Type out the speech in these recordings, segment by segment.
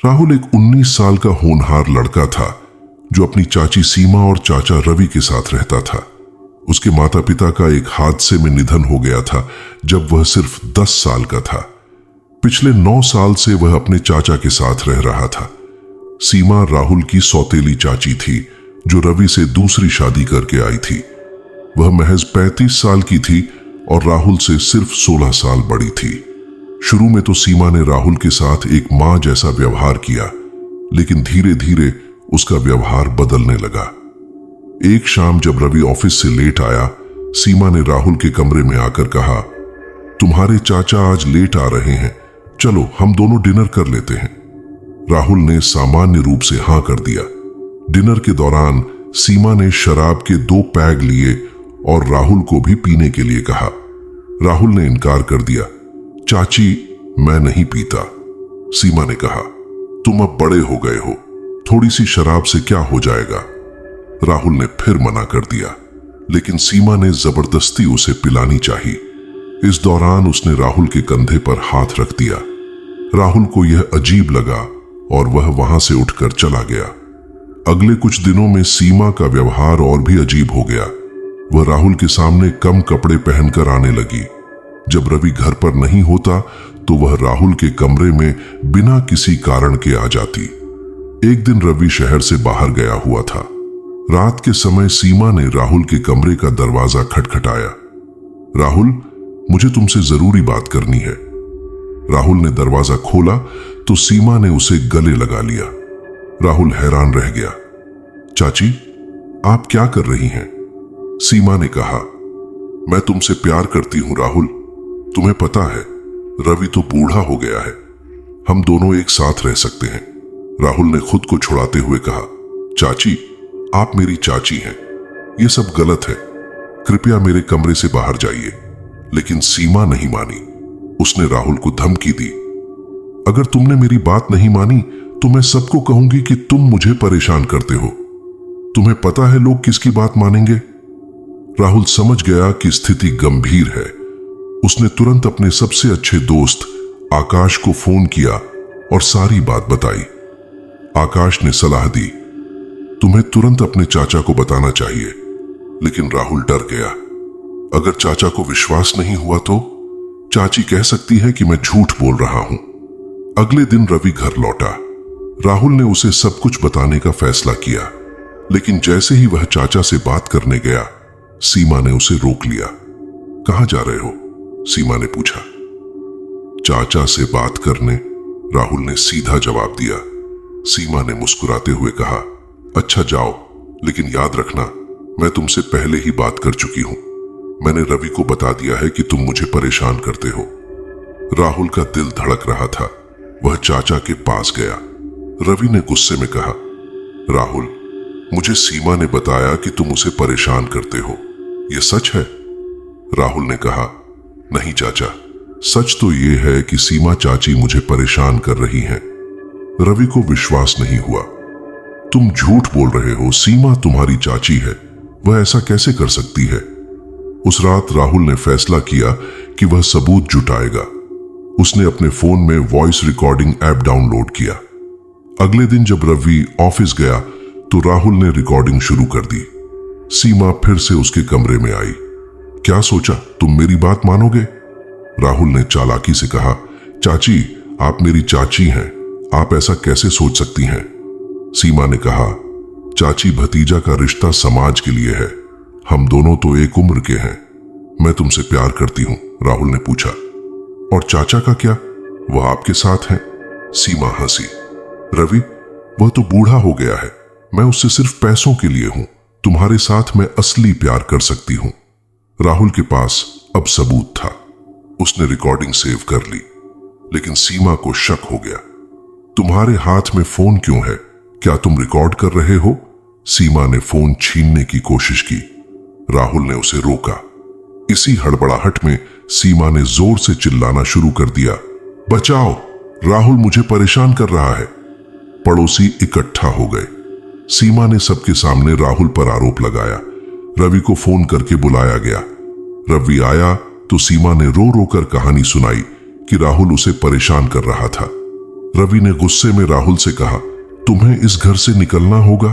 राहुल एक 19 साल का होनहार लड़का था जो अपनी चाची सीमा और चाचा रवि के साथ रहता था। उसके माता पिता का एक हादसे में निधन हो गया था जब वह सिर्फ 10 साल का था। पिछले 9 साल से वह अपने चाचा के साथ रह रहा था। सीमा राहुल की सौतेली चाची थी जो रवि से दूसरी शादी करके आई थी। वह महज 35 साल की थी और राहुल से सिर्फ 16 साल बड़ी थी। शुरू में तो सीमा ने राहुल के साथ एक मां जैसा व्यवहार किया, लेकिन धीरे धीरे उसका व्यवहार बदलने लगा। एक शाम जब रवि ऑफिस से लेट आया, सीमा ने राहुल के कमरे में आकर कहा, तुम्हारे चाचा आज लेट आ रहे हैं, चलो हम दोनों डिनर कर लेते हैं। राहुल ने सामान्य रूप से हां कर दिया। डिनर के दौरान सीमा ने शराब के 2 पैग लिए और राहुल को भी पीने के लिए कहा। राहुल ने इनकार कर दिया। चाची, मैं नहीं पीता। सीमा ने कहा, तुम अब बड़े हो गए हो, थोड़ी सी शराब से क्या हो जाएगा। राहुल ने फिर मना कर दिया, लेकिन सीमा ने जबरदस्ती उसे पिलानी चाहिए। इस दौरान उसने राहुल के कंधे पर हाथ रख दिया। राहुल को यह अजीब लगा और वह वहां से उठकर चला गया। अगले कुछ दिनों में सीमा का व्यवहार और भी अजीब हो गया। वह राहुल के सामने कम कपड़े पहनकर आने लगी। जब रवि घर पर नहीं होता तो वह राहुल के कमरे में बिना किसी कारण के आ जाती। एक दिन रवि शहर से बाहर गया हुआ था। रात के समय सीमा ने राहुल के कमरे का दरवाजा खटखटाया। राहुल, मुझे तुमसे जरूरी बात करनी है। राहुल ने दरवाजा खोला तो सीमा ने उसे गले लगा लिया। राहुल हैरान रह गया। चाची, आप क्या कर रही हैं? सीमा ने कहा, मैं तुमसे प्यार करती हूं राहुल। तुम्हें पता है रवि तो बूढ़ा हो गया है, हम दोनों एक साथ रह सकते हैं। राहुल ने खुद को छुड़ाते हुए कहा, चाची, आप मेरी चाची हैं, यह सब गलत है, कृपया मेरे कमरे से बाहर जाइए। लेकिन सीमा नहीं मानी। उसने राहुल को धमकी दी, अगर तुमने मेरी बात नहीं मानी तो मैं सबको कहूंगी कि तुम मुझे परेशान करते हो। तुम्हें पता है लोग किसकी बात मानेंगे। राहुल समझ गया कि स्थिति गंभीर है। उसने तुरंत अपने सबसे अच्छे दोस्त आकाश को फोन किया और सारी बात बताई। आकाश ने सलाह दी, तुम्हें तुरंत अपने चाचा को बताना चाहिए। लेकिन राहुल डर गया। अगर चाचा को विश्वास नहीं हुआ तो चाची कह सकती है कि मैं झूठ बोल रहा हूं। अगले दिन रवि घर लौटा। राहुल ने उसे सब कुछ बताने का फैसला किया, लेकिन जैसे ही वह चाचा से बात करने गया, सीमा ने उसे रोक लिया। कहां जा रहे हो? सीमा ने पूछा। चाचा से बात करने, राहुल ने सीधा जवाब दिया। सीमा ने मुस्कुराते हुए कहा, अच्छा जाओ, लेकिन याद रखना मैं तुमसे पहले ही बात कर चुकी हूं। मैंने रवि को बता दिया है कि तुम मुझे परेशान करते हो। राहुल का दिल धड़क रहा था। वह चाचा के पास गया। रवि ने गुस्से में कहा, राहुल, मुझे सीमा ने बताया कि तुम उसे परेशान करते हो, यह सच है? राहुल ने कहा, नहीं चाचा, सच तो यह है कि सीमा चाची मुझे परेशान कर रही हैं। रवि को विश्वास नहीं हुआ। तुम झूठ बोल रहे हो, सीमा तुम्हारी चाची है, वह ऐसा कैसे कर सकती है? उस रात राहुल ने फैसला किया कि वह सबूत जुटाएगा। उसने अपने फोन में वॉइस रिकॉर्डिंग ऐप डाउनलोड किया। अगले दिन जब रवि ऑफिस गया तो राहुल ने रिकॉर्डिंग शुरू कर दी। सीमा फिर से उसके कमरे में आई। क्या सोचा, तुम मेरी बात मानोगे? राहुल ने चालाकी से कहा, चाची, आप मेरी चाची हैं, आप ऐसा कैसे सोच सकती हैं? सीमा ने कहा, चाची भतीजा का रिश्ता समाज के लिए है, हम दोनों तो एक उम्र के हैं। मैं तुमसे प्यार करती हूं। राहुल ने पूछा, और चाचा का क्या, वह आपके साथ हैं? सीमा हंसी। रवि, वह तो बूढ़ा हो गया है, मैं उससे सिर्फ पैसों के लिए हूं, तुम्हारे साथ मैं असली प्यार कर सकती हूं। राहुल के पास अब सबूत था। उसने रिकॉर्डिंग सेव कर ली, लेकिन सीमा को शक हो गया। तुम्हारे हाथ में फोन क्यों है, क्या तुम रिकॉर्ड कर रहे हो? सीमा ने फोन छीनने की कोशिश की। राहुल ने उसे रोका। इसी हड़बड़ाहट में सीमा ने जोर से चिल्लाना शुरू कर दिया, बचाओ, राहुल मुझे परेशान कर रहा है। पड़ोसी इकट्ठा हो गए। सीमा ने सबके सामने राहुल पर आरोप लगाया। रवि को फोन करके बुलाया गया। रवि आया तो सीमा ने रो रो कर कहानी सुनाई कि राहुल उसे परेशान कर रहा था। रवि ने गुस्से में राहुल से कहा, तुम्हें इस घर से निकलना होगा।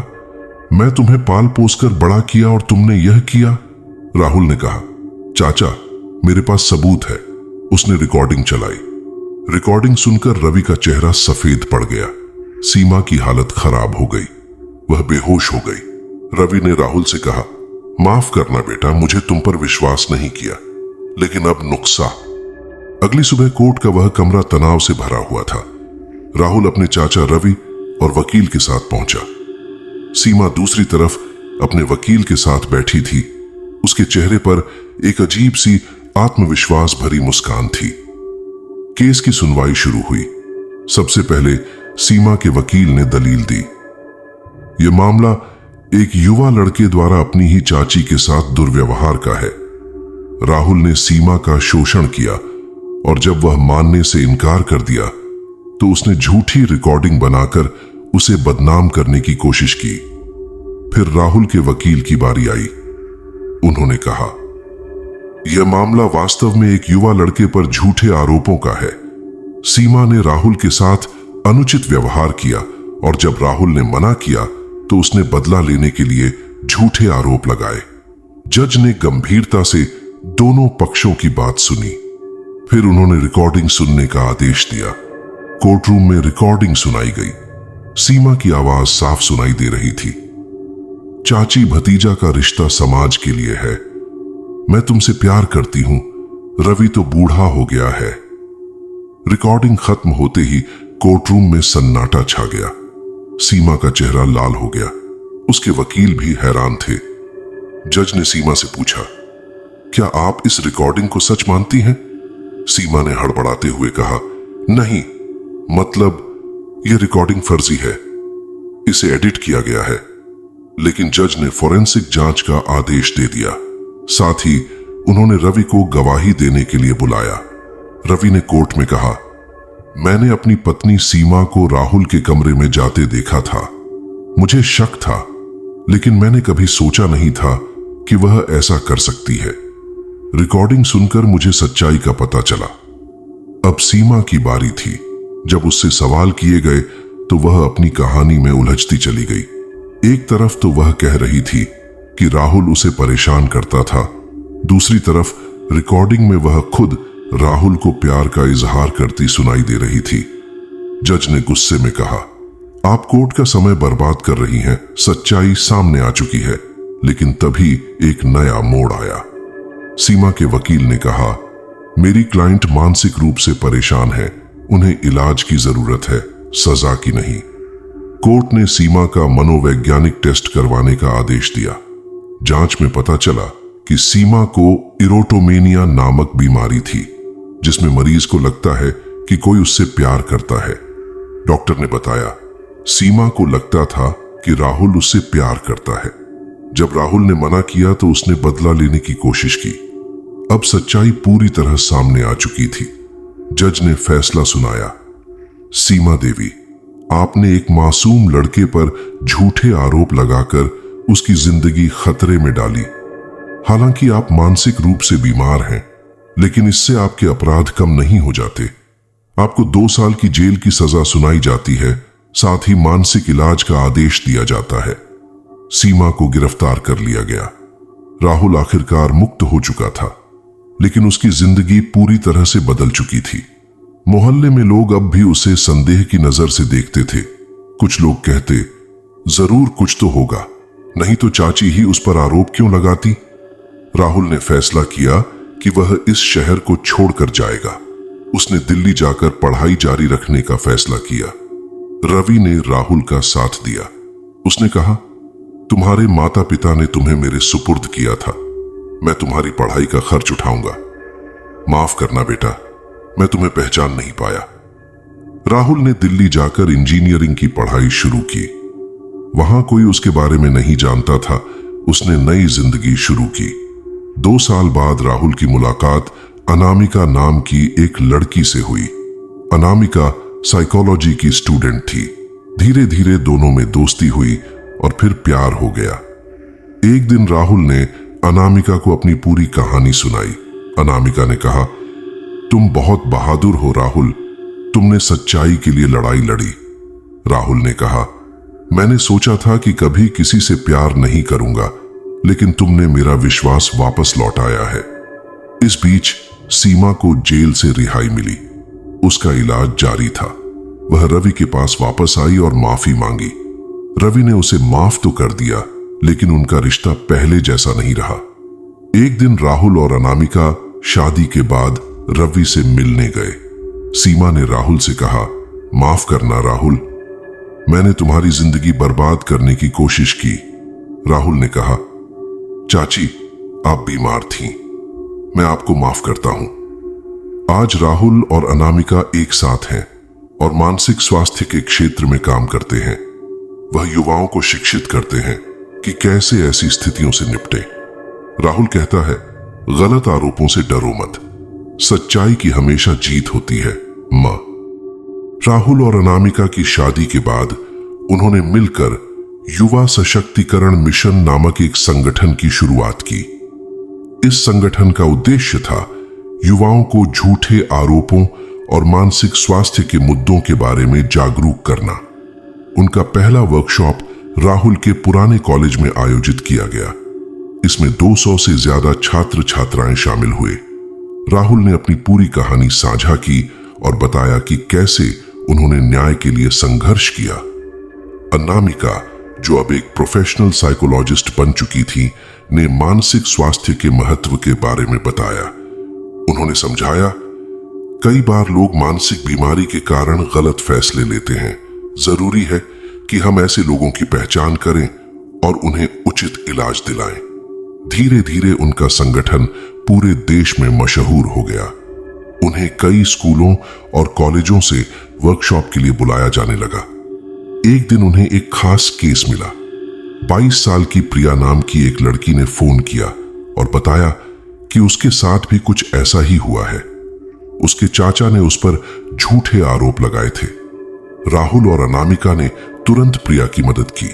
मैं तुम्हें पाल पोस कर बड़ा किया और तुमने यह किया। राहुल ने कहा, चाचा मेरे पास सबूत है। उसने रिकॉर्डिंग चलाई। रिकॉर्डिंग सुनकर रवि का चेहरा सफेद पड़ गया। सीमा की हालत खराब हो गई, वह बेहोश हो गई। रवि ने राहुल से कहा, माफ करना बेटा, मुझे तुम पर विश्वास नहीं किया, लेकिन अब नुक्सा। अगली सुबह कोर्ट का वह कमरा तनाव से भरा हुआ था। राहुल अपने चाचा रवि और वकील के साथ पहुंचा। सीमा दूसरी तरफ अपने वकील के साथ बैठी थी। उसके चेहरे पर एक अजीब सी आत्मविश्वास भरी मुस्कान थी। केस की सुनवाई शुरू हुई। सबसे पहले सीमा के वकील ने दलील दी। यह मामला एक युवा लड़के द्वारा अपनी ही चाची के साथ दुर्व्यवहार का है। राहुल ने सीमा का शोषण किया और जब वह मानने से इनकार कर दिया तो उसने झूठी रिकॉर्डिंग बनाकर उसे बदनाम करने की कोशिश की। फिर राहुल के वकील की बारी आई। उन्होंने कहा, यह मामला वास्तव में एक युवा लड़के पर झूठे आरोपों का है। सीमा ने राहुल के साथ अनुचित व्यवहार किया और जब राहुल ने मना किया तो उसने बदला लेने के लिए झूठे आरोप लगाए। जज ने गंभीरता से दोनों पक्षों की बात सुनी। फिर उन्होंने रिकॉर्डिंग सुनने का आदेश दिया। कोर्टरूम में रिकॉर्डिंग सुनाई गई। सीमा की आवाज साफ सुनाई दे रही थी। चाची भतीजा का रिश्ता समाज के लिए है। मैं तुमसे प्यार करती हूं। रवि तो बूढ़ा हो गया है। रिकॉर्डिंग खत्म होते ही कोर्टरूम में सन्नाटा छा गया। सीमा का चेहरा लाल हो गया। उसके वकील भी हैरान थे। जज ने सीमा से पूछा, क्या आप इस रिकॉर्डिंग को सच मानती हैं? सीमा ने हड़बड़ाते हुए कहा, नहीं, मतलब यह रिकॉर्डिंग फर्जी है, इसे एडिट किया गया है। लेकिन जज ने फोरेंसिक जांच का आदेश दे दिया। साथ ही उन्होंने रवि को गवाही देने के लिए बुलाया। रवि ने कोर्ट में कहा, मैंने अपनी पत्नी सीमा को राहुल के कमरे में जाते देखा था। मुझे शक था, लेकिन मैंने कभी सोचा नहीं था कि वह ऐसा कर सकती है। रिकॉर्डिंग सुनकर मुझे सच्चाई का पता चला। अब सीमा की बारी थी। जब उससे सवाल किए गए तो वह अपनी कहानी में उलझती चली गई। एक तरफ तो वह कह रही थी कि राहुल उसे परेशान करता था, दूसरी तरफ रिकॉर्डिंग में वह खुद राहुल को प्यार का इजहार करती सुनाई दे रही थी। जज ने गुस्से में कहा, आप कोर्ट का समय बर्बाद कर रही हैं। सच्चाई सामने आ चुकी है। लेकिन तभी एक नया मोड़ आया। सीमा के वकील ने कहा, मेरी क्लाइंट मानसिक रूप से परेशान है, उन्हें इलाज की जरूरत है, सजा की नहीं। कोर्ट ने सीमा का मनोवैज्ञानिक टेस्ट करवाने का आदेश दिया। जांच में पता चला कि सीमा को इरोटोमेनिया नामक बीमारी थी, जिसमें मरीज को लगता है कि कोई उससे प्यार करता है। डॉक्टर ने बताया, सीमा को लगता था कि राहुल उससे प्यार करता है। जब राहुल ने मना किया तो उसने बदला लेने की कोशिश की। अब सच्चाई पूरी तरह सामने आ चुकी थी। जज ने फैसला सुनाया, सीमा देवी, आपने एक मासूम लड़के पर झूठे आरोप लगाकर उसकी जिंदगी खतरे में डाली। हालांकि आप मानसिक रूप से बीमार हैं, लेकिन इससे आपके अपराध कम नहीं हो जाते। आपको 2 साल की जेल की सजा सुनाई जाती है, साथ ही मानसिक इलाज का आदेश दिया जाता है। सीमा को गिरफ्तार कर लिया गया। राहुल आखिरकार मुक्त हो चुका था, लेकिन उसकी जिंदगी पूरी तरह से बदल चुकी थी। मोहल्ले में लोग अब भी उसे संदेह की नजर से देखते थे। कुछ लोग कहते, जरूर कुछ तो होगा, नहीं तो चाची ही उस पर आरोप क्यों लगाती। राहुल ने फैसला किया कि वह इस शहर को छोड़कर जाएगा। उसने दिल्ली जाकर पढ़ाई जारी रखने का फैसला किया। रवि ने राहुल का साथ दिया। उसने कहा, तुम्हारे माता पिता ने तुम्हें मेरे सुपुर्द किया था, मैं तुम्हारी पढ़ाई का खर्च उठाऊंगा। माफ करना बेटा, मैं तुम्हें पहचान नहीं पाया। राहुल ने दिल्ली जाकर इंजीनियरिंग की पढ़ाई शुरू की। वहां कोई उसके बारे में नहीं जानता था। उसने नई जिंदगी शुरू की। 2 साल बाद राहुल की मुलाकात अनामिका नाम की एक लड़की से हुई। अनामिका साइकोलॉजी की स्टूडेंट थी। धीरे धीरे दोनों में दोस्ती हुई और फिर प्यार हो गया। एक दिन राहुल ने अनामिका को अपनी पूरी कहानी सुनाई। अनामिका ने कहा, तुम बहुत बहादुर हो राहुल, तुमने सच्चाई के लिए लड़ाई लड़ी। राहुल ने कहा, मैंने सोचा था कि कभी किसी से प्यार नहीं करूंगा, लेकिन तुमने मेरा विश्वास वापस लौटाया है। इस बीच सीमा को जेल से रिहाई मिली। उसका इलाज जारी था। वह रवि के पास वापस आई और माफी मांगी। रवि ने उसे माफ तो कर दिया, लेकिन उनका रिश्ता पहले जैसा नहीं रहा। एक दिन राहुल और अनामिका शादी के बाद रवि से मिलने गए। सीमा ने राहुल से कहा, माफ करना राहुल, मैंने तुम्हारी जिंदगी बर्बाद करने की कोशिश की। राहुल ने कहा, चाची आप बीमार थीं, मैं आपको माफ करता हूं। आज राहुल और अनामिका एक साथ हैं और मानसिक स्वास्थ्य के क्षेत्र में काम करते हैं। वह युवाओं को शिक्षित करते हैं कि कैसे ऐसी स्थितियों से निपटे। राहुल कहता है, गलत आरोपों से डरो मत, सच्चाई की हमेशा जीत होती है मां। राहुल और अनामिका की शादी के बाद उन्होंने मिलकर युवा सशक्तिकरण मिशन नामक एक संगठन की शुरुआत की। इस संगठन का उद्देश्य था युवाओं को झूठे आरोपों और मानसिक स्वास्थ्य के मुद्दों के बारे में जागरूक करना। उनका पहला वर्कशॉप राहुल के पुराने कॉलेज में आयोजित किया गया। इसमें 200 से ज्यादा छात्र छात्राएं शामिल हुए। राहुल ने अपनी पूरी कहानी साझा की और बताया कि कैसे उन्होंने न्याय के लिए संघर्ष किया। अनामिका, जो अब एक प्रोफेशनल साइकोलॉजिस्ट बन चुकी थी, ने मानसिक स्वास्थ्य के महत्व के बारे में बताया। उन्होंने समझाया, कई बार लोग मानसिक बीमारी के कारण गलत फैसले लेते हैं। जरूरी है कि हम ऐसे लोगों की पहचान करें और उन्हें उचित इलाज दिलाएं। धीरे धीरे उनका संगठन पूरे देश में मशहूर हो गया। उन्हें कई स्कूलों और कॉलेजों से वर्कशॉप के लिए बुलाया जाने लगा। एक दिन उन्हें एक खास केस मिला। 22 साल की प्रिया नाम की एक लड़की ने फोन किया और बताया कि उसके साथ भी कुछ ऐसा ही हुआ है। उसके चाचा ने उस पर झूठे आरोप लगाए थे। राहुल और अनामिका ने तुरंत प्रिया की मदद की।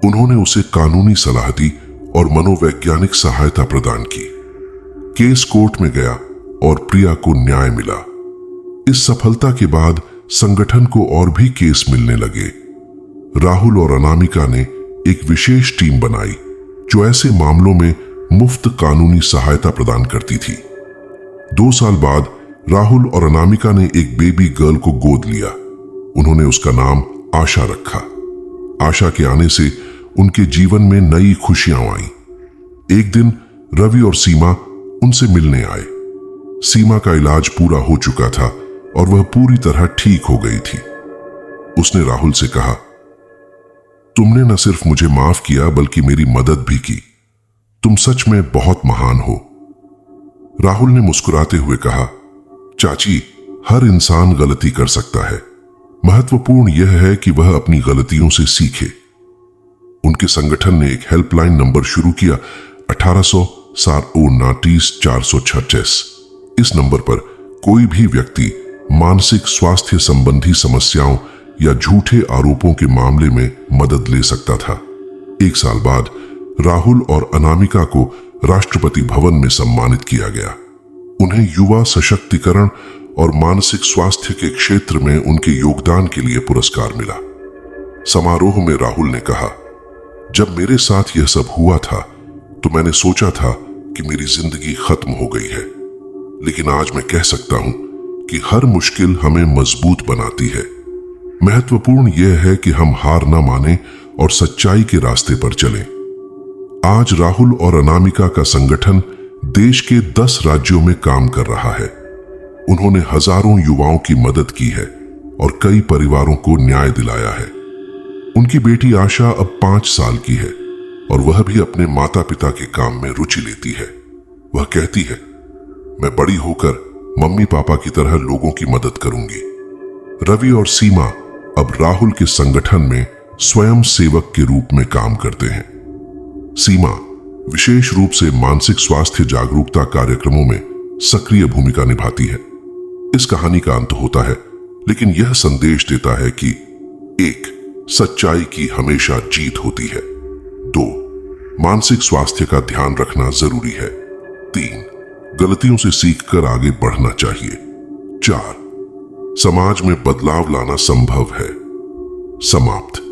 उन्होंने उसे कानूनी सलाह दी और मनोवैज्ञानिक सहायता प्रदान की। केस कोर्ट में गया और प्रिया को न्याय मिला। इस सफलता के बाद संगठन को और भी केस मिलने लगे। राहुल और अनामिका ने एक विशेष टीम बनाई जो ऐसे मामलों में मुफ्त कानूनी सहायता प्रदान करती थी। 2 साल बाद राहुल और अनामिका ने एक बेबी गर्ल को गोद लिया। उन्होंने उसका नाम आशा रखा। आशा के आने से उनके जीवन में नई खुशियां आई। एक दिन रवि और सीमा उनसे मिलने आए। सीमा का इलाज पूरा हो चुका था और वह पूरी तरह ठीक हो गई थी। उसने राहुल से कहा, तुमने न सिर्फ मुझे माफ किया बल्कि मेरी मदद भी की। तुम सच में बहुत महान हो। राहुल ने मुस्कुराते हुए कहा, चाची, हर इंसान गलती कर सकता है। महत्वपूर्ण यह है कि वह अपनी गलतियों से सीखे। उनके संगठन ने एक हेल्पलाइन नंबर शुरू किया, 1800-436। इस नंबर पर कोई भी व्यक्ति मानसिक स्वास्थ्य संबंधी समस्याओं या झूठे आरोपों के मामले में मदद ले सकता था। 1 साल बाद राहुल और अनामिका को राष्ट्रपति भवन में सम्मानित किया गया। उन्हें युवा सशक्तिकरण और मानसिक स्वास्थ्य के क्षेत्र में उनके योगदान के लिए पुरस्कार मिला। समारोह में राहुल ने कहा, जब मेरे साथ यह सब हुआ था तो मैंने सोचा था कि मेरी जिंदगी खत्म हो गई है, लेकिन आज मैं कह सकता हूं कि हर मुश्किल हमें मजबूत बनाती है। महत्वपूर्ण यह है कि हम हार न माने और सच्चाई के रास्ते पर चलें। आज राहुल और अनामिका का संगठन देश के 10 राज्यों में काम कर रहा है। उन्होंने हजारों युवाओं की मदद की है और कई परिवारों को न्याय दिलाया है। उनकी बेटी आशा अब 5 साल की है और वह भी अपने माता पिता के काम में रुचि लेती है। वह कहती है, मैं बड़ी होकर मम्मी पापा की तरह लोगों की मदद करूंगी। रवि और सीमा अब राहुल के संगठन में स्वयं सेवक के रूप में काम करते हैं। सीमा विशेष रूप से मानसिक स्वास्थ्य जागरूकता कार्यक्रमों में सक्रिय भूमिका निभाती है। इस कहानी का अंत होता है, लेकिन यह संदेश देता है कि 1. सच्चाई की हमेशा जीत होती है। 2. मानसिक स्वास्थ्य का ध्यान रखना जरूरी है। 3. गलतियों से सीखकर आगे बढ़ना चाहिए। 4. समाज में बदलाव लाना संभव है। समाप्त।